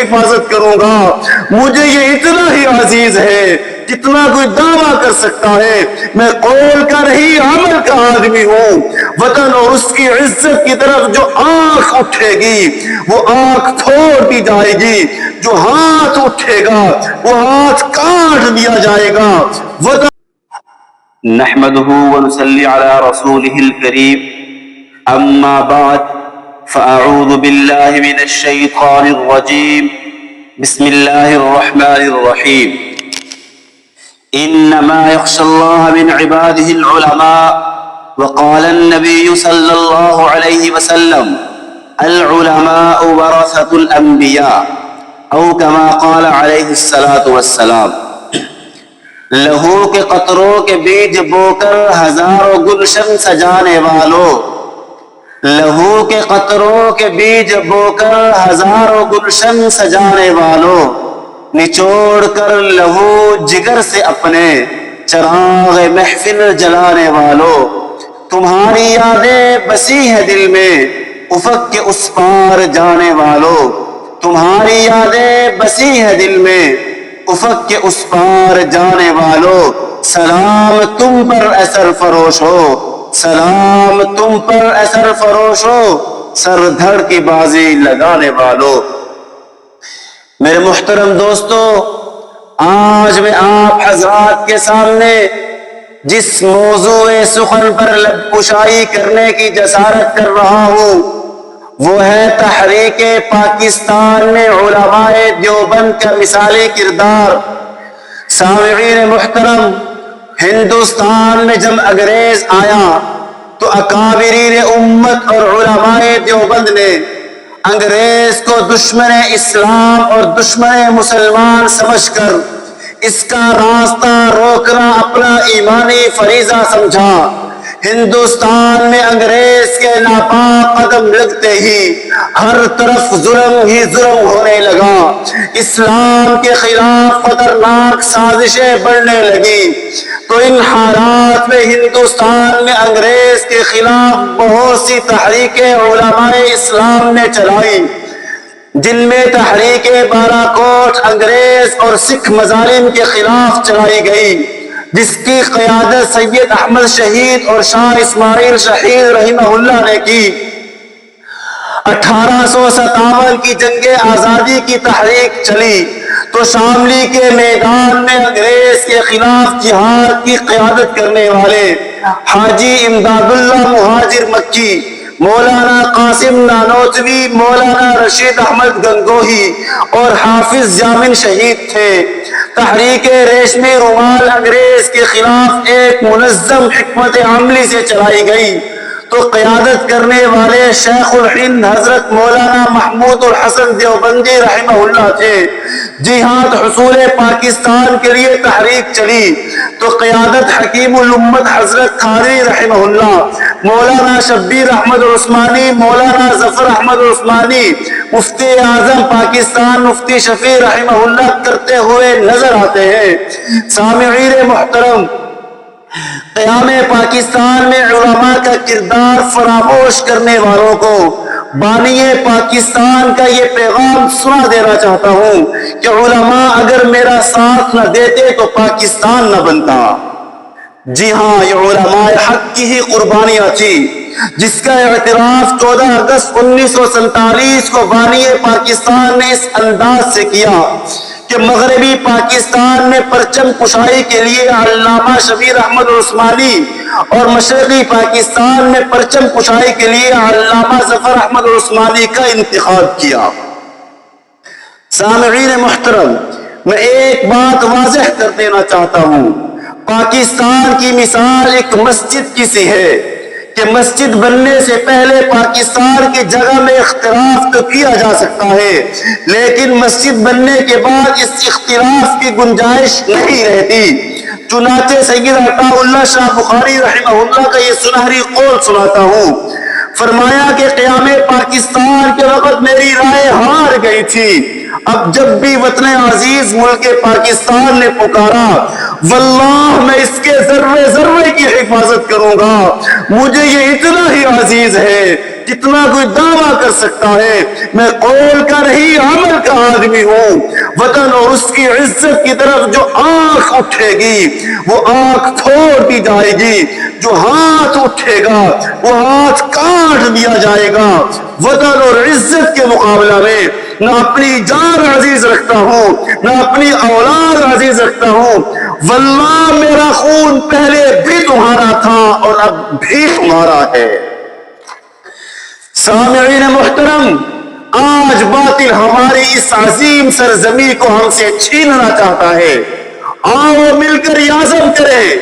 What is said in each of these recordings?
حفاظت کروں گا، مجھے یہ اتنا ہی عزیز ہے کتنا کوئی دعویٰ کر سکتا ہے۔ میں قول کا نہیں عمل کا آدمی ہوں۔ وطن اور اس کی عزت کی طرف جو آنکھ اٹھے گی وہ آنکھ پھوڑ دی جائے گی، جو ہاتھ اٹھے گا وہ ہاتھ کاٹ دیا جائے گا۔ وطن نحمده ونصلي على رسوله الكريم، أما بعد فأعوذ بالله من الشيطان الرجيم، بسم الله الرحمن الرحيم۔ إنما يخشى الله من عباده العلماء، وقال النبي صلى الله عليه وسلم العلماء ورثة الأنبياء، أو كما قال عليه الصلاة والسلام۔ لہو کے قطروں کے بیج بو کر ہزاروں گلشن سجانے والوں، لہو کے قطروں کے بیج بو کر ہزاروں گلشن سجانے والوں، نچوڑ کر لہو جگر سے اپنے چراغ محفل جلانے والوں، تمہاری یادیں بسی ہے دل میں افق کے اس پار جانے والوں، تمہاری یادیں بسی ہے دل میں افق کے اس پار جانے والوں، سلام تم پر اثر فروش ہو، سلام تم پر اثر فروش ہو، سر دھڑ کی بازی لگانے والوں۔ میرے محترم دوستو، آج میں آپ حضرات کے سامنے جس موضوع سخن پر لب کشائی کرنے کی جسارت کر رہا ہوں وہ ہے تحریک پاکستان میں علماء دیوبند کا مثالی کردار۔ سامعین محترم، ہندوستان میں جب انگریز آیا تو اکابرین امت اور علماء دیوبند نے انگریز کو دشمن اسلام اور دشمن مسلمان سمجھ کر اس کا راستہ روکنا اپنا ایمانی فریضہ سمجھا۔ ہندوستان میں انگریز کے ناپاک قدم لگتے ہی ہر طرف ظلم ہی ظلم ہونے لگا، اسلام کے خلاف خطرناک سازشیں بڑھنے لگی۔ تو ان حالات میں ہندوستان میں انگریز کے خلاف بہت سی تحریکیں علماء اسلام نے چلائی، جن میں تحریک بالاکوٹ انگریز اور سکھ مظالم کے خلاف چلائی گئی، جس کی قیادت سید احمد شہید اور شاہ اسماعیل شہید رحمہ اللہ نے کی۔ 1857 کی جنگ آزادی کی تحریک چلی تو شاملی کے میدان میں انگریز کے خلاف جہاد کی قیادت کرنے والے حاجی امداد اللہ مہاجر مکی، مولانا قاسم نانوتوی، مولانا رشید احمد گنگوہی اور حافظ جامن شہید تھے۔ تحریک ریشمی رومال انگریز کے خلاف ایک منظم حکمت عملی سے چلائی گئی تو قیادت کرنے والے شیخ الہند حضرت مولانا محمود الحسن دیوبندی رحمہ اللہ تھے۔ جہاد حصول پاکستان کے لیے تحریک چلی تو قیادت حکیم الامت حضرت قاری رحمہ اللہ، مولانا شبیر احمد عثمانی، مولانا ظفر احمد عثمانی، مفتی اعظم پاکستان مفتی شفیع رحمہ اللہ کرتے ہوئے نظر آتے ہیں۔ سامعین محترم، قیام پاکستان میں علماء کا کردار فراموش کرنے والوں کو بانی پاکستان کا یہ پیغام سنا دینا چاہتا ہوں کہ علماء اگر میرا ساتھ نہ دیتے تو پاکستان نہ بنتا۔ جی ہاں، یہ علماء حق کی ہی قربانیاں تھی، جس کا اعتراف 14 اگست 1947 کو بانی پاکستان نے اس انداز سے کیا کہ مغربی پاکستان میں پرچم کشائی کے لیے علامہ شبیر احمد عثمانی اور مشرقی پاکستان میں پرچم کشائی کے لیے علامہ ظفر احمد عثمانی کا انتخاب کیا۔ سامعین محترم، میں ایک بات واضح کر دینا چاہتا ہوں، پاکستان کی مثال ایک مسجد کی سی ہے کہ مسجد بننے سے پہلے پاکستان کی جگہ میں اختلاف تو کیا جا سکتا ہے، لیکن مسجد بننے کے بعد اس اختلاف کی گنجائش نہیں رہتی۔ چنانچہ سید عطا اللہ شاہ بخاری رحمہ اللہ کا یہ سنہری قول سناتا ہوں، فرمایا کہ قیام پاکستان کے وقت میری رائے ہار گئی تھی، اب جب بھی وطن عزیز ملک پاکستان نے پکارا، واللہ میں اس کے ذرے ذرے کی حفاظت کروں گا، مجھے یہ اتنا ہی عزیز ہے جتنا کوئی دعویٰ کر سکتا ہے۔ میں قول کا نہیں عمل کا آدمی ہوں۔ وطن اور اس کی عزت کی طرف جو آنکھ اٹھے گی وہ آنکھ پھوڑ دی جائے گی، جو ہاتھ اٹھے گا وہ ہاتھ کاٹ دیا جائے گا۔ وطن اور عزت کے مقابلہ میں نہ اپنی جان عزیز رکھتا ہوں نہ اپنی اولاد عزیز رکھتا ہوں۔ واللہ میرا خون پہلے بھی تمہارا تھا اور اب بھی تمہارا ہے۔ سامعین محترم، آج باطل ہماری اس عظیم سرزمین کو ہم سے چھیننا چاہتا ہے۔ آؤ مل کر یہ عزم کریں،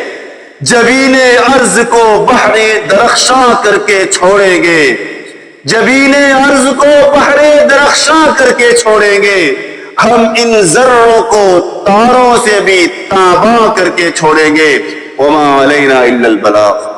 جبین ارض کو بحر درخشاں کر کے چھوڑیں گے، جبین ارض کو بحر درخشاں کر کے چھوڑیں گے، ہم ان ذروں کو تاروں سے بھی تاباں کر کے چھوڑیں گے۔ وما علینا الا البلاغ۔